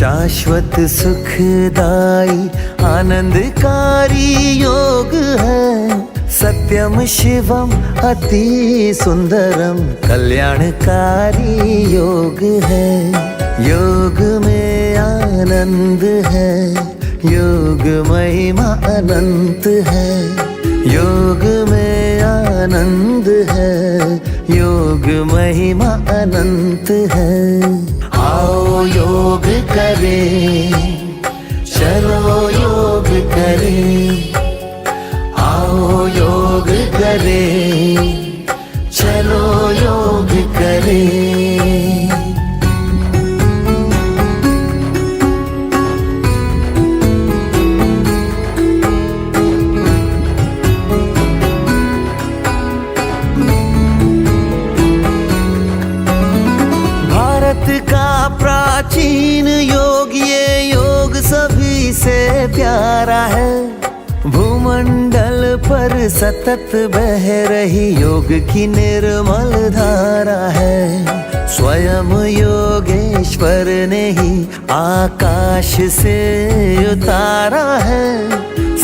शाश्वत सुखदाई आनंदकारी योग है, सत्यम शिवम अति सुंदरम कल्याणकारी योग है। योग में आनंद है, योग महिमा अनंत है। योग में आनंद है, योग महिमा अनंत है। आओ योग करें, चलो योग करें। आओ योग करें, चलो योग करें। भारत का प्राचीन योग, ये योग सभी से प्यारा है। भूमंडल पर सतत बह रही योग की निर्मल धारा है। स्वयं योगेश्वर ने ही आकाश से उतारा है।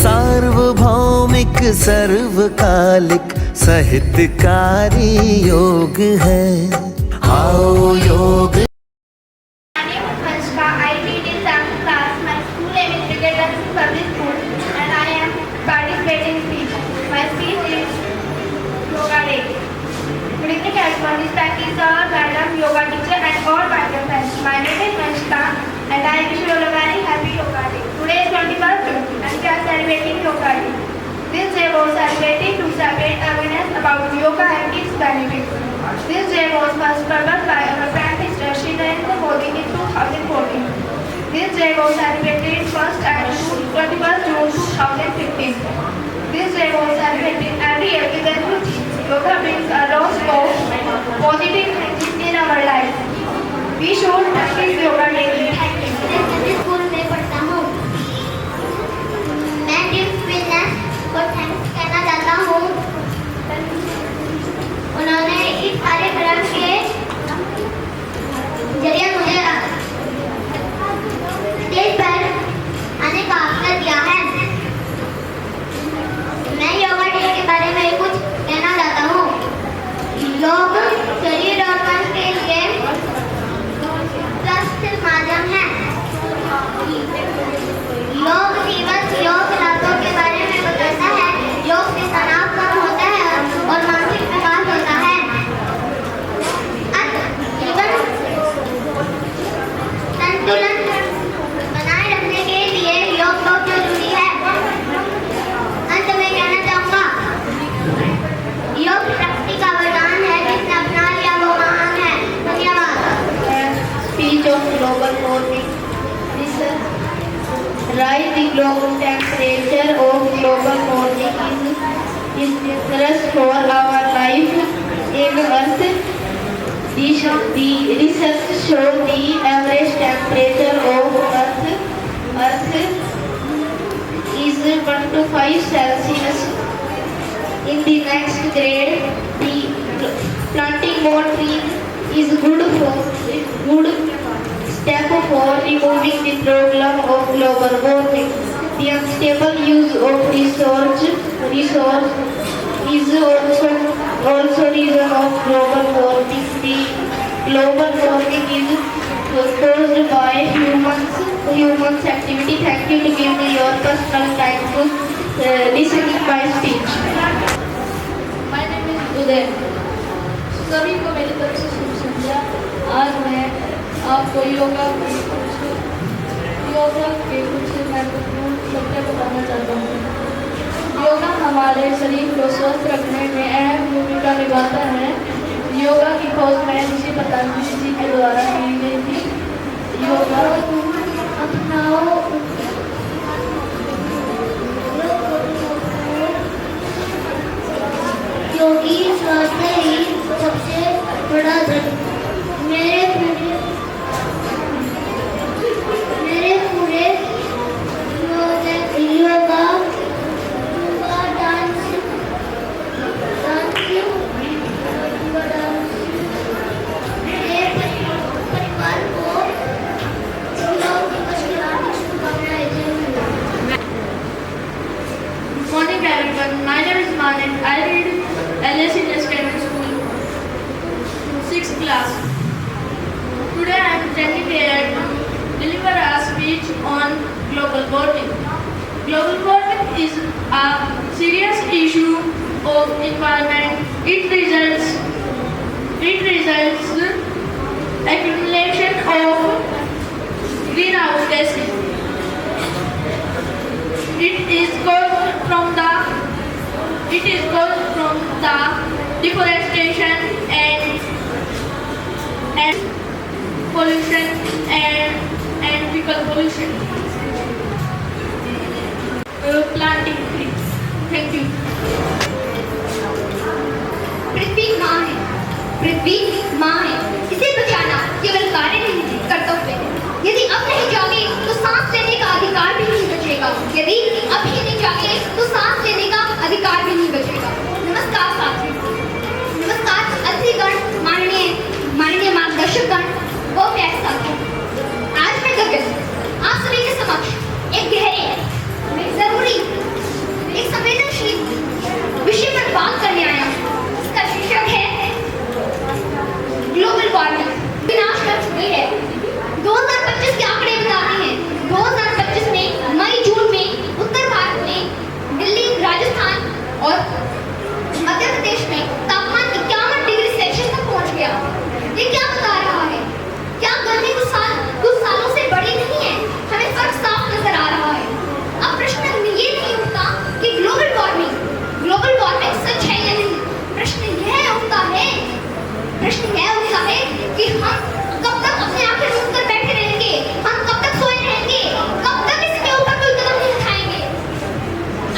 सार्वभौमिक सर्वकालिक साहित्यकारी योग है। आओ योग This practice our Madam Yoga teacher and all my friends. My name is Vanshika and I wish you all a very happy Yoga Day. Today is 21st June and we are celebrating Yoga Day. This day was celebrated to celebrate awareness about yoga and its benefits. This day was first proposed by our Prime Minister Shri Narendra Modi in 2014. This day was celebrated first at 21st June 2015. This day was celebrated every year with a new theme. Yoga brings a lot of positive things in our life. We should practice yoga daily. मैं school में पढ़ता हूँ। मैं team fitness को thanks कहना चाहता हूँ। उन्होंने इस कार्यक्रम के जरिए मुझे स्टेज पर आने का अवसर दिया है। मैं योगा डे के बारे में कुछ कहना चाहता हूँ। योग शरीर और मन के लिए स्वस्थ माध्यम है। योग दिवस योग रातों के बारे में बताता है। योग से तनाव कम होता है और मानसिक विकास होता है। जीवन संतुलन बनाए रखने के लिए योग बहुत जरूरी है। अंत में कहना चाहूँगा, योग शक्ति का वरदान है, जिसने अपना लिया वो महान है। धन्यवाद। Speech of global warming. Rise the global temperature of global warming is dangerous for our life in Earth. The research shows the average temperature of Earth is 1 to 5 Celsius. In the next grade, the planting more trees is good step for removing the problem of global warming. The unstable use of resource is also reason of global warming. The global warming is caused by humans activity. Thank you to give me your personal time to listen to my speech. My name is उदय। सभी को मेरी तरफ से शुभ संध्या। आज मैं आपको योगा के कुछ महत्वपूर्ण सत्य बताना चाहता हूँ। योगा हमारे शरीर को स्वस्थ रखने में अहम भूमिका निभाता है। योगा की खोज में ऋषि पतंजलि जी के द्वारा की गई थी। योगा अपनाओ। योगी स्वास्थ्य ही सबसे बड़ा धन। मेरे पूरे योगा डांस मेरे परिवार को Global warming is a serious issue of environment. It results accumulation of greenhouse gases. It is caused from the deforestation and pollution and vehicle pollution. Planting trees. Thank you. पृथ्वी माँ है, इसे बचाना केवल कार्य नहीं है, कर्तव्य है। यदि अब नहीं जागे तो सांस लेने का अधिकार भी नहीं बचेगा। यदि अब ही नहीं जागे तो सांस लेने का अधिकार भी नहीं बचेगा। नमस्कार साथियों, नमस्कार अतिथिगण, माननीय मार्गदर्शकगण व प्यारे साथियों। आज मैं गगन आप सभी के समक्ष एक गहरे, एक जरूरी, एक संवेदनशील विषय पर बात करने आया हूँ। इसका शीर्षक है ग्लोबल वार्मिंग विनाश कर चुकी है। 2025 के आंकड़े बताते हैं 2025 में मई जून में उत्तर भारत में दिल्ली, राजस्थान और मध्य प्रदेश में तापमान 51 डिग्री सेल्सियस तक पहुंच गया। ये क्या बता रहा है? क्या गर्मी कुछ सालों से बड़ी नहीं है? हमें फर्क साफ नजर आ रहा है। अब प्रश्न ये नहीं उठता कि ग्लोबल वार्मिंग सच है या नहीं। प्रश्न यह उठता है कि हम कब तक अपने आंखें बंद कर बैठे रहेंगे? हम कब तक सोए रहेंगे? कब तक इसके ऊपर कोई कदम नहीं उठाएंगे?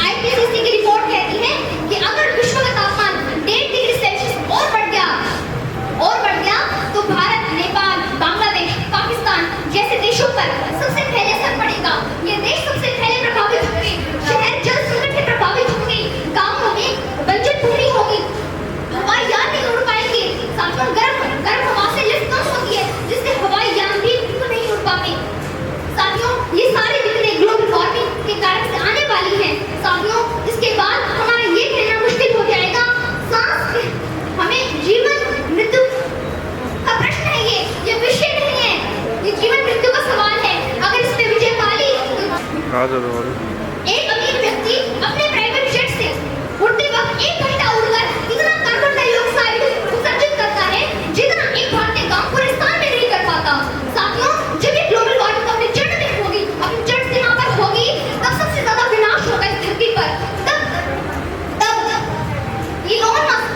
IPCC की रिपोर्ट कहती है कि अगर विश्व का तापमान 1.5 डिग्री सेल्सियस और बढ़ गया तो भारत, नेपाल, बांग्लादेश, पाकिस्तान जैसे देशों पर सबसे पहले असर पड़ेगा। ये देश सबसे पहले प्रभावित होंगे। शहर जल संकट से प्रभावित होंगे। गांवों में बंजर भूमि होगी। हवाई यान नहीं उड़ पाएंगे। साथियों, गर्म हवा से लिफ्ट कम होती है, जिससे हवाई यान भी नहीं उड़ पाते। साथियों, ये सारी दिक्कतें ग्लोबल वार्मिंग के कारण से आने वाली हैं। साथियों, इसके बाद हमारा ये कहना मुश्किल हो जाएगा। हमें जीवन मृत्यु का प्रश्न है, ये विषय नहीं है, ये जीवन मृत्यु का सवाल है। अगर इस पे विजय पा ली तो एक अमीर व्यक्ति अपने प्राइवेट जेट से उड़ते वक्त 1 घंटा उड़कर इतना कार्बन डाइऑक्साइड उत्सर्जित करता है जितना एक भारतीय गांव पूरे साल में नहीं कर पाता। साथियों, जब ये ग्लोबल वार्मिंग अपनी जड़ में होगी, अपनी जड़ से यहाँ पर होगी, तब सबसे ज्यादा विनाश होगा इस धरती पर। तब इलोन मस्क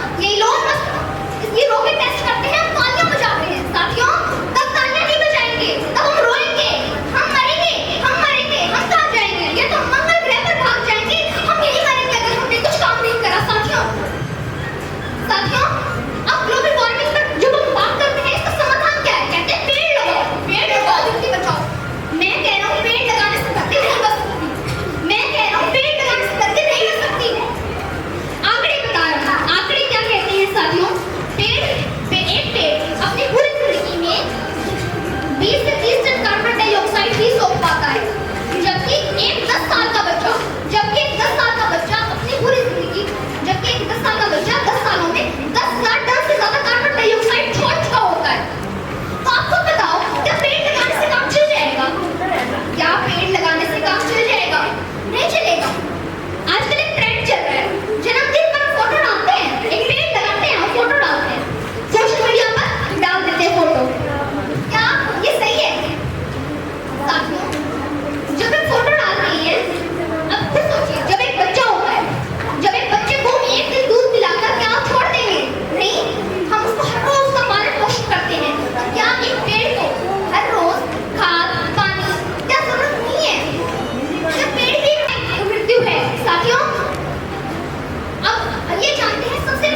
इसकी रॉकेट टेस्ट करते हैं, हम तालियां बजाते हैं। साथियों, तब तालियां नहीं बजाएंगे, तब हम रोएंगे, हम मरेंगे, हम कहाँ जाएंगे? ये तो मंगल ग्रह पर भाग जाएंगे। हम यही मरेंगे अगर हमने कुछ काम नहीं करा। साथियों, अब ग्लोबल वार्मिंग पर जब हम बात करते हैं, इसका समाधान क्या है? कहते हैं पेड़ लगाओ, धरती बचाओ। मैं कह रहा हूँ पेड़ लगाने से धरती नहीं बच सकती। आंकड़े बता रहे हैं। आंकड़े क्या कहते हैं साथियों? एक पेड़ अपनी पूरी जिंदगी में 20 से 30 टन कार्बन डाइऑक्साइड ही सोख पाता है, जबकि एक 10 साल का बच्चा अपनी पूरी जिंदगी, 10 सालों में 10,000 टन से ज्यादा कार्बन डाइऑक्साइड छोड़ चुका होता है। तो आप खुद बताओ, क्या पेड़ लगाने से काम चल जाएगा? नहीं चलेगा। आजकल एक ट्रेंड चल रहा है, जन्मदिन पर फोटो डालते हैं, एक पेड़ लगाते हैं और फोटो डालते हैं, सोशल मीडिया पर डाल देते हैं फोटो। क्या ये सही है? साथियों, जब एक फोटो डालते हैं, अब खुद सोचिए, जब एक बच्चा होता है, जब एक बच्चे को एक दिन दूध पिलाकर क्या आप छोड़ देंगे? नहीं, हम उसको हर रोज उसका पालन पोषण करते हैं। क्या एक पेड़ को हर रोज खाद, पानी क्या जरूरत नहीं है? जब पेड़ की मृत्यु है। साथियों, अब ये जानते हैं सबसे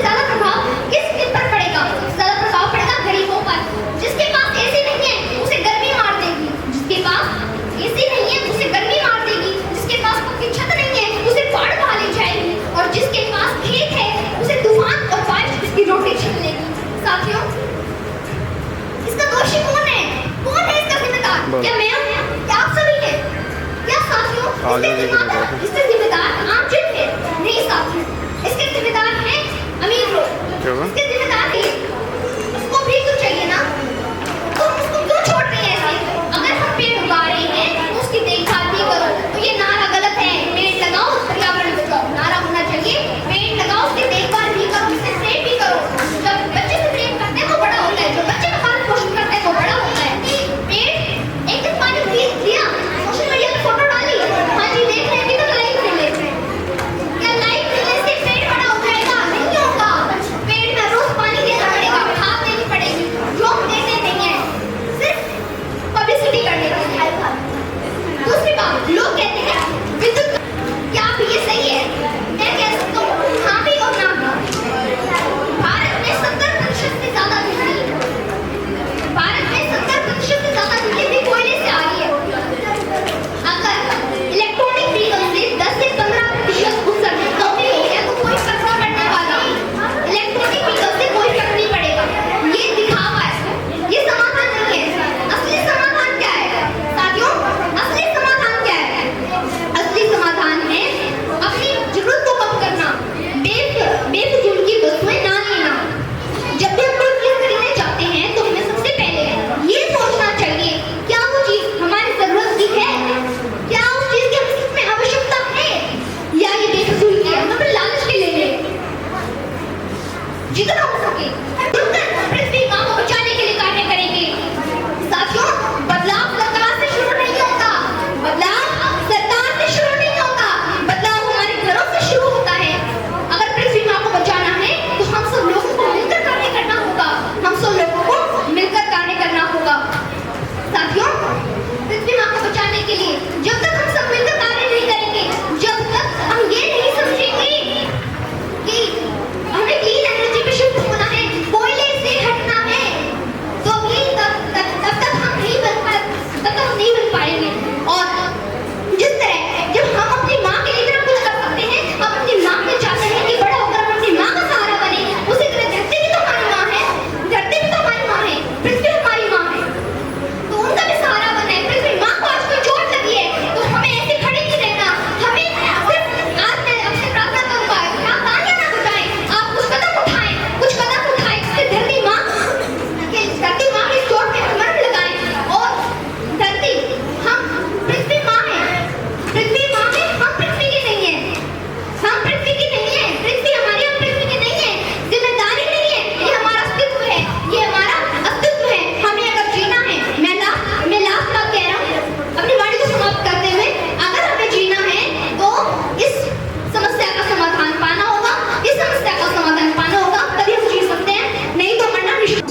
ज्यादा प्रभाव किस पर पड़ेगा? ज्यादा प्रभाव पड़ेगा गरीबों पर। जिसके पास एसी नहीं है उसे गर्मी मार देगी, जिसके पास पक्की छत नहीं है उसे बाढ़ खा ले जाएगी, और जिसके पास खेत है उसे तूफान और बारिश उसकी रोटी छीन लेगी। साथियों, इसका दोषी कौन है इसका जिम्मेदार? क्या मैं हूं? क्या आप सभी हैं? क्या साथियों, इसके जिम्मेदार आम जन है? नहीं साथियों, इसके जिम्मेदार हैं अमीर लोग। इसके जिम्मेदार है, उसको भी तो चाहिए ना। तो उसको क्यों छोड़ रहे हैं? अगर हम पेड़ उगा रहे हैं तो उसकी देखभाल भी करो। तो ये नारा गलत जितना हो सके पृथ्वी माँ को बचाने के लिए कार्य करेंगे। साथियों, बदलाव सरकार से शुरू नहीं होता, बदलाव सरकार से शुरू नहीं होता, बदलाव हमारे घरों से शुरू होता है। अगर पृथ्वी माँ को बचाना है तो हम सब लोगों को मिलकर कार्य करना होगा, हम सब लोगों को मिलकर कार्य करना होगा। साथियों, पृथ्वी माँ को बचाने के लिए जब तक हम सब मिलकर कार्य नहीं करेंगे, जब तक हम ये नहीं समझेंगे कि हमें क्लीन एनर्जी पे शिफ्ट होना है, कोयले से हटना है, तो भी तब तक हम नहीं बन पाएंगे। और जिस तरह जब हम अपनी माँ के लिए इतना कुछ कर सकते हैं, हम अपनी माँ में चाहते हैं कि बड़ा होकर हम अपनी माँ का सहारा बने, उसी तरह धरती भी तो हमारी माँ है, धरती भी तो हमारी माँ है, पृथ्वी हमारी माँ है, तो उनका भी सहारा बने। पृथ्वी माँ को आज कोई चोट लगी है तो हमें ऐसे खड़े नहीं रहना, हमें सिर्फ आज मैं आपसे प्रार्थना करूंगा, आप तालियां ना बजाएं, आप कुछ कदम उठाएं, इससे धरती माँ की चोट पे मरहम लगाएं। और धरती, हम पृथ्वी माँ है, हम पृथ्वी की नहीं है, हम पृथ्वी की नहीं है, पृथ्वी हमारी, हम पृथ्वी की नहीं है, जिम्मेदारी नहीं है, ये हमारा अस्तित्व है, ये हमारा अस्तित्व है, हमें अगर जीना है, मैं लास्ट बात कह रहा हूँ अपनी वाणी को समाप्त करते हुए, अगर हमें जीना है तो इस समस्या का समाधान पाना होगा, तभी हम जी सकते हैं, नहीं तो मरना निश्चित।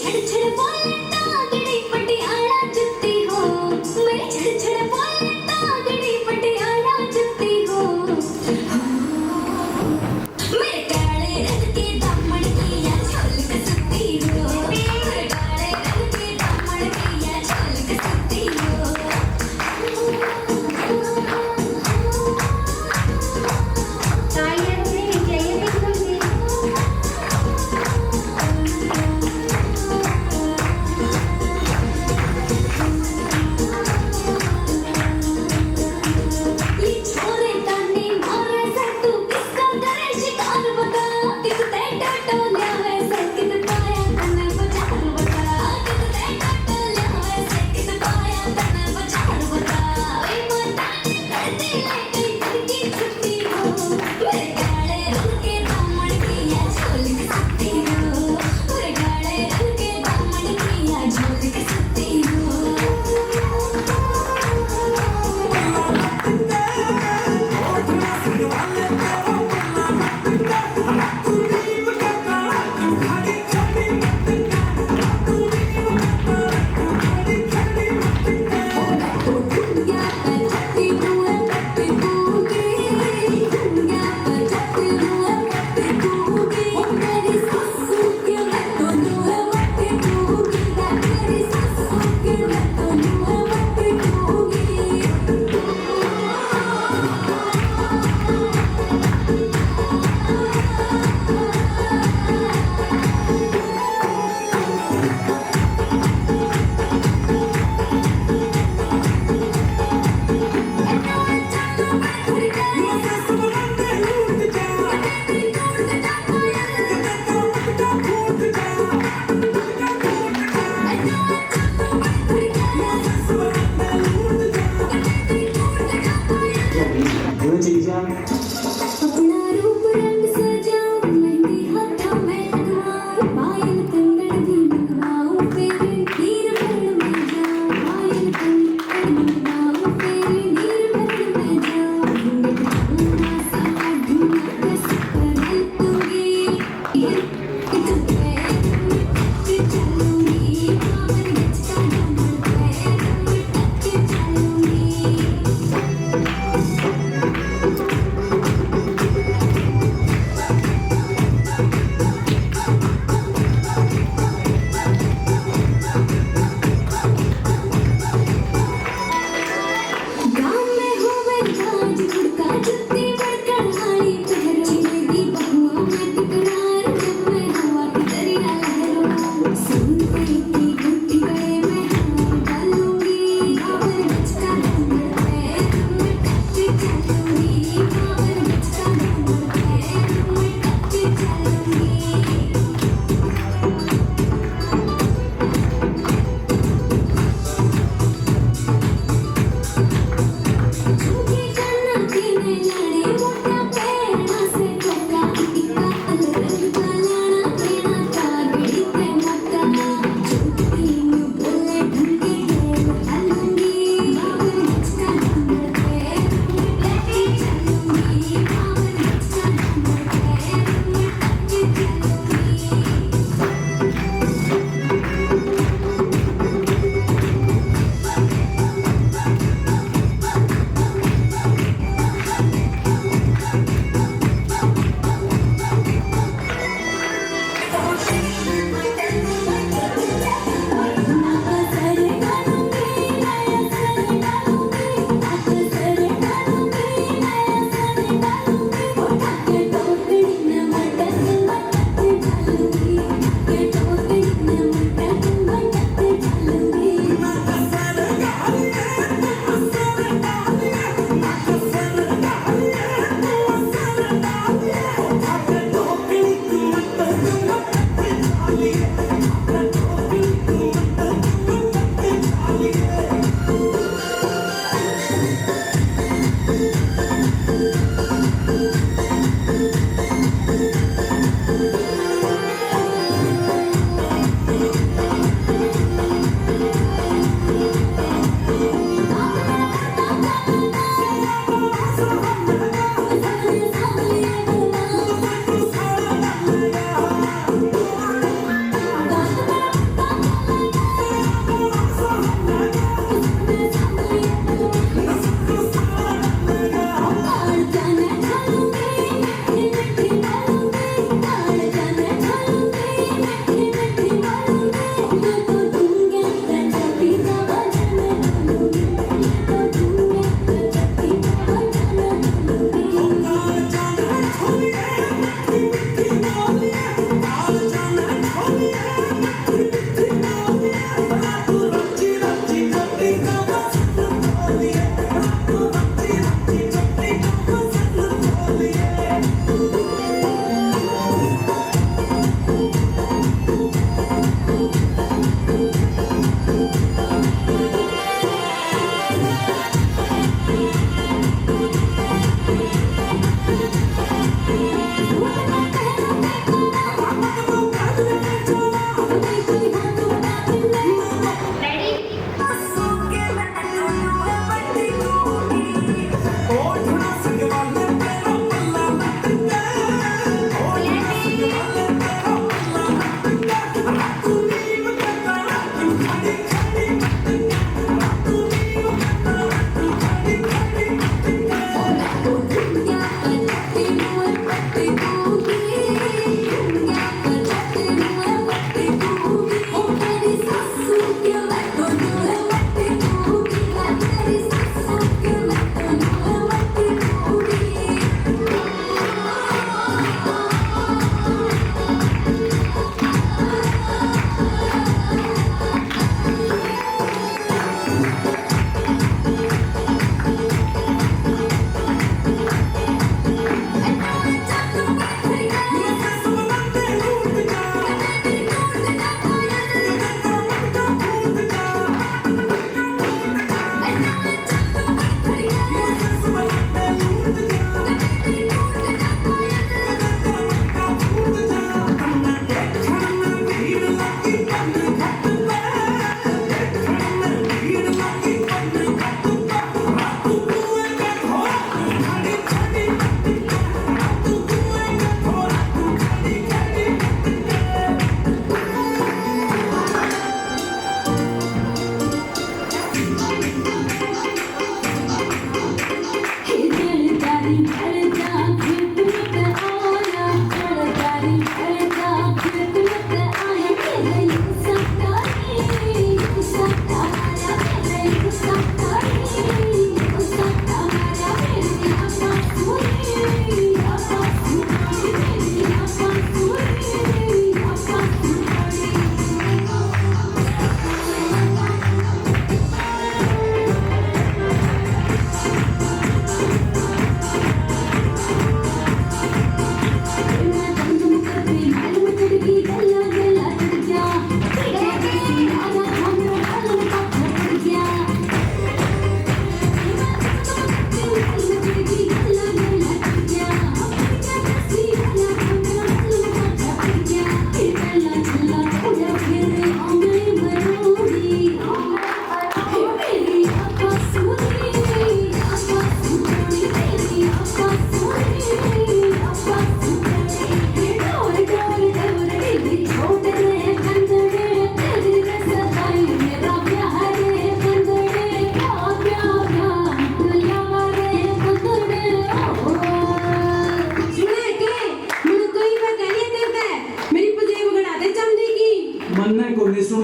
छड़ छड़ बोले तागड़ी पटियाला जुत्ती हो, मेरी छड़ छड़ बोले तागड़ी पटियाला जुत्ती हो। मेरे काले रंग के दामन की या झलक सकती हो, मेरे काले रंग के दामन की या झलक सकती हो। तालियां नहीं चाहिए बिल्कुल भी।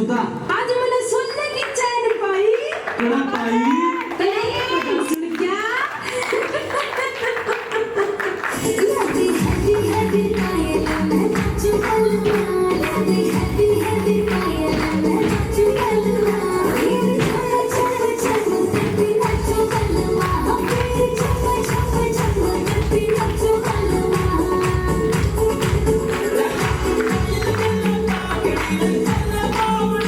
होता आज मला सोन्याची इच्छा आहे रे बाई. कळा ताई सुन क्या? Happy, happy, happy, पायाला मैं नाचू गलुआ. Happy, happy, happy, पायाला मैं नाचू गलुआ. मेरी चम चम चम करती नाचू गलुआ. मेरी चम चम चम करती नाचू गलुआ. Thank you.